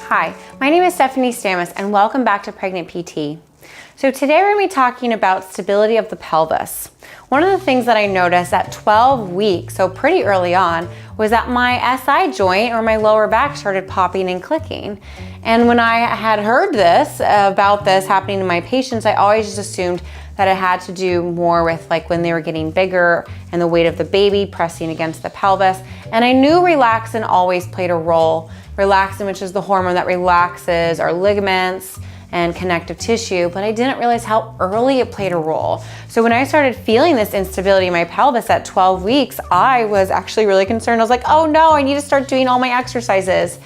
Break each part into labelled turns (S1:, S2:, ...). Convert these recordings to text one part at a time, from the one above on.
S1: Hi, my name is Stephanie Stamus and welcome back to Pregnant PT. So today we're going to be talking about stability of the pelvis. One of the things that I noticed at 12 weeks, so pretty early on, was that my SI joint or my lower back started popping and clicking. And when I had heard about this happening to my patients, I always just assumed that it had to do more with like when they were getting bigger and the weight of the baby pressing against the pelvis. And I knew relaxin always played a role. Relaxin, which is the hormone that relaxes our ligaments and connective tissue, but I didn't realize how early it played a role. So when I started feeling this instability in my pelvis at 12 weeks, I was actually really concerned. I was like, oh no, I need to start doing all my exercises.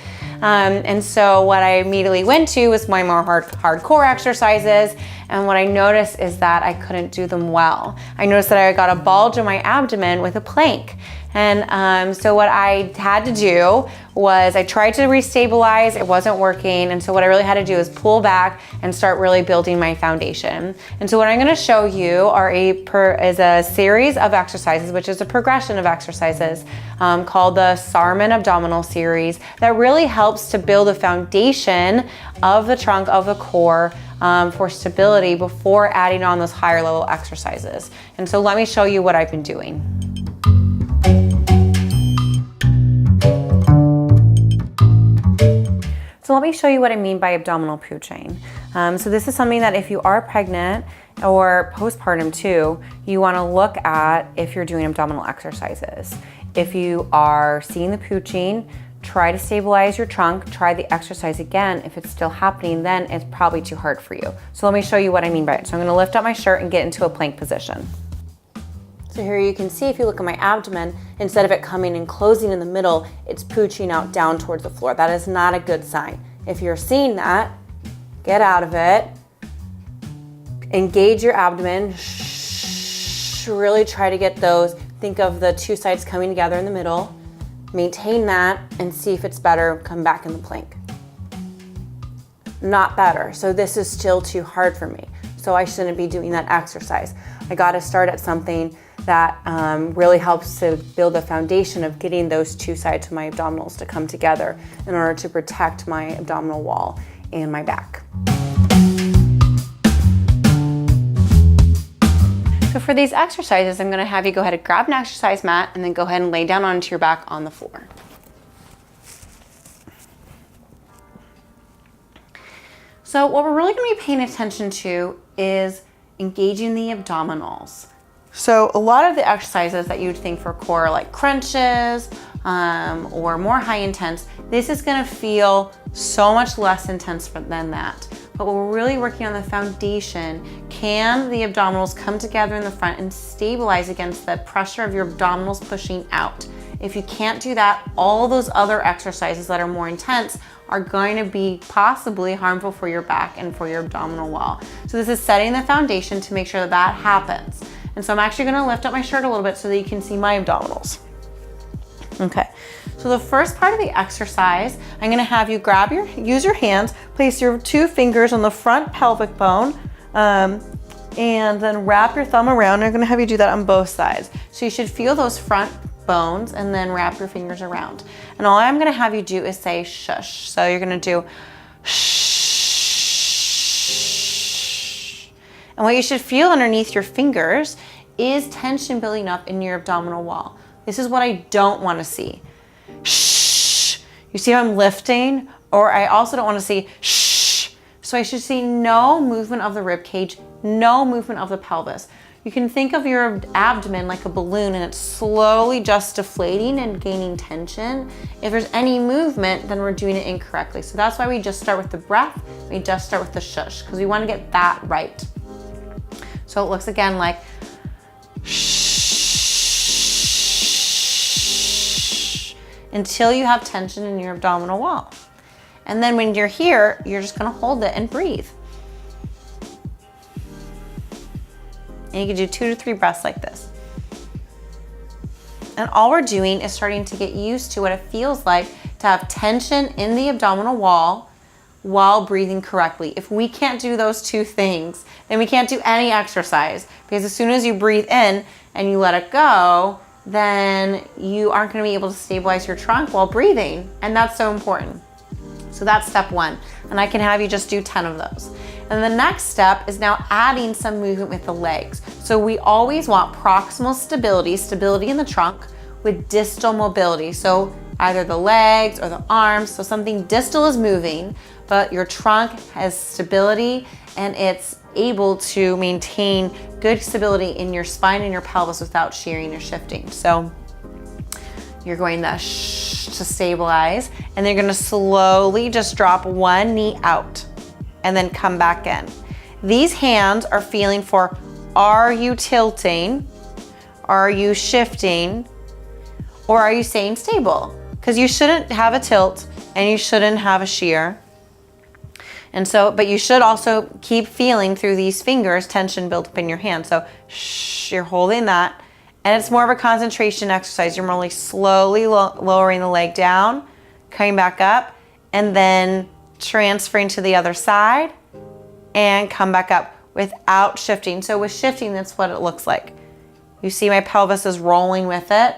S1: And so what I immediately went to was my more hardcore exercises. And what I noticed is that I couldn't do them well. I noticed that I got a bulge in my abdomen with a plank. And so what I had to do was I tried to restabilize, it wasn't working. And so what I really had to do is pull back and start really building my foundation. And so what I'm gonna show you is a series of exercises, which is a progression of exercises called the Sarman Abdominal Series that really helps to build a foundation of the trunk of the core for stability before adding on those higher level exercises. And so let me show you what I've been doing. So let me show you what I mean by abdominal pooching. So this is something that if you are pregnant or postpartum too, you wanna look at if you're doing abdominal exercises. If you are seeing the pooching, try to stabilize your trunk, try the exercise again. If it's still happening, then it's probably too hard for you. So let me show you what I mean by it. So I'm gonna lift up my shirt and get into a plank position. So here you can see, if you look at my abdomen, instead of it coming and closing in the middle, it's pooching out down towards the floor. That is not a good sign. If you're seeing that, get out of it. Engage your abdomen. Really try to get those. Think of the two sides coming together in the middle. Maintain that and see if it's better. Come back in the plank. Not better. So this is still too hard for me. So I shouldn't be doing that exercise. I got to start at something that really helps to build a foundation of getting those two sides of my abdominals to come together in order to protect my abdominal wall and my back. So for these exercises, I'm going to have you go ahead and grab an exercise mat and then go ahead and lay down onto your back on the floor. So what we're really going to be paying attention to is engaging the abdominals. So a lot of the exercises that you'd think for core are like crunches or more high intense, this is going to feel so much less intense than that. But we're really working on the foundation. Can the abdominals come together in the front and stabilize against the pressure of your abdominals pushing out? If you can't do that, all those other exercises that are more intense are going to be possibly harmful for your back and for your abdominal wall. So this is setting the foundation to make sure that that happens. And so I'm actually gonna lift up my shirt a little bit so that you can see my abdominals. Okay, so the first part of the exercise, I'm gonna have you use your hands, place your two fingers on the front pelvic bone, and then wrap your thumb around. I'm gonna have you do that on both sides. So you should feel those front bones and then wrap your fingers around. And all I'm gonna have you do is say shush. So you're gonna do shh. And what you should feel underneath your fingers is tension building up in your abdominal wall. This is what I don't wanna see. Shh. You see how I'm lifting? Or I also don't wanna see shh. So I should see no movement of the rib cage, no movement of the pelvis. You can think of your abdomen like a balloon and it's slowly just deflating and gaining tension. If there's any movement, then we're doing it incorrectly. So that's why we just start with the breath, we just start with the shush, because we wanna get that right. So it looks again like shh, until you have tension in your abdominal wall. And then when you're here, you're just gonna hold it and breathe. And you can do 2 to 3 breaths like this. And all we're doing is starting to get used to what it feels like to have tension in the abdominal wall while breathing correctly. If we can't do those two things, then we can't do any exercise, because as soon as you breathe in and you let it go, then you aren't going to be able to stabilize your trunk while breathing, and that's so important. So that's step 1. And I can have you just do 10 of those. And the next step is now adding some movement with the legs. So we always want proximal stability, stability in the trunk, with distal mobility. So either the legs or the arms. So something distal is moving, but your trunk has stability and it's able to maintain good stability in your spine and your pelvis without shearing or shifting. So you're going to stabilize, and then you're going to slowly just drop one knee out and then come back in. These hands are feeling for, are you tilting? Are you shifting? Or are you staying stable? Because you shouldn't have a tilt and you shouldn't have a shear. And so, but you should also keep feeling through these fingers tension built up in your hand. So you're holding that, and it's more of a concentration exercise. You're really slowly lowering the leg down, coming back up, and then transferring to the other side and come back up without shifting. So with shifting, that's what it looks like. You see my pelvis is rolling with it.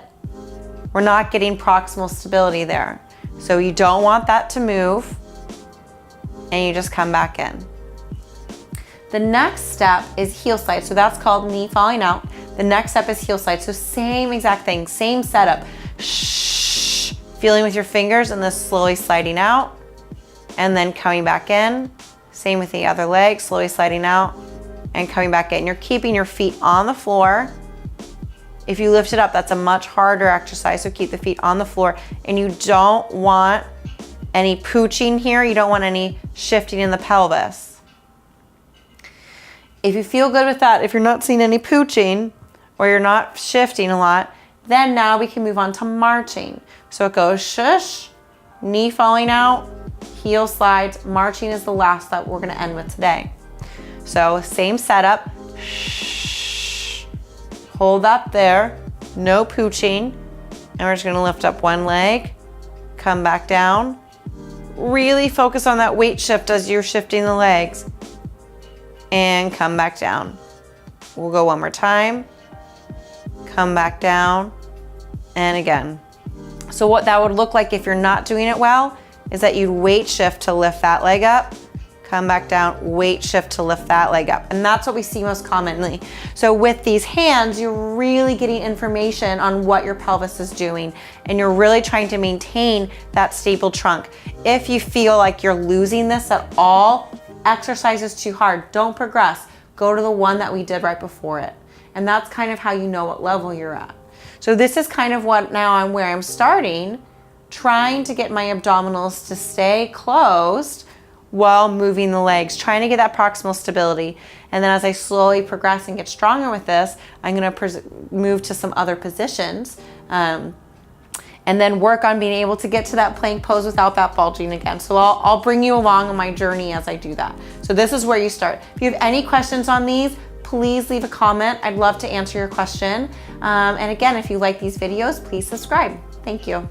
S1: We're not getting proximal stability there. So you don't want that to move, and you just come back in. The next step is heel slide. So that's called knee falling out. The next step is heel slide. So same exact thing, same setup. Shh, feeling with your fingers and then slowly sliding out and then coming back in. Same with the other leg, slowly sliding out and coming back in. You're keeping your feet on the floor. If you lift it up, that's a much harder exercise. So keep the feet on the floor, and you don't want any pooching here. You don't want any shifting in the pelvis. If you feel good with that, if you're not seeing any pooching or you're not shifting a lot, then now we can move on to marching. So it goes shush, knee falling out, heel slides. Marching is the last that we're gonna end with today. So same setup, shh, hold up there, no pooching, and we're just gonna lift up one leg, come back down. Really focus on that weight shift as you're shifting the legs, and come back down. We'll go one more time, come back down, and again. So what that would look like if you're not doing it well is that you'd weight shift to lift that leg up, come back down, weight shift to lift that leg up. And that's what we see most commonly. So with these hands, you're really getting information on what your pelvis is doing, and you're really trying to maintain that stable trunk. If you feel like you're losing this at all, exercise is too hard, don't progress. Go to the one that we did right before it. And that's kind of how you know what level you're at. So this is kind of what now I'm where I'm starting, trying to get my abdominals to stay closed while moving the legs, trying to get that proximal stability. And then as I slowly progress and get stronger with this, I'm gonna move to some other positions and then work on being able to get to that plank pose without that bulging again. So I'll bring you along on my journey as I do that. So this is where you start. If you have any questions on these, please leave a comment. I'd love to answer your question. And again, if you like these videos, please subscribe. Thank you.